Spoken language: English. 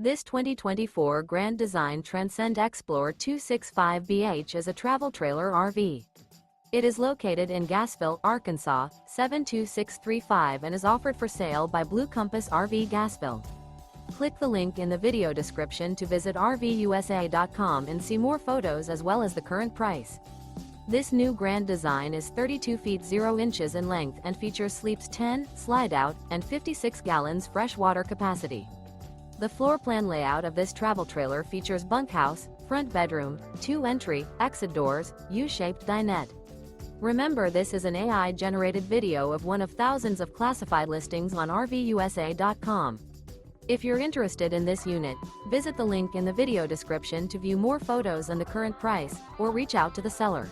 This 2024 Grand Design Transcend Xplor 265BH is a travel trailer RV. It is located in Gassville, Arkansas, 72635 and is offered for sale by Blue Compass RV Gassville. Click the link in the video description to visit RVUSA.com and see more photos as well as the current price. This new Grand Design is 32 feet 0 inches in length and features sleeps 10, Slideout, and 56 gallons fresh water capacity. The floor plan layout of this travel trailer features bunkhouse, front bedroom, 2 entry, exit doors, U-shaped dinette. Remember, this is an AI-generated video of one of thousands of classified listings on RVUSA.com. If you're interested in this unit, visit the link in the video description to view more photos and the current price, or reach out to the seller.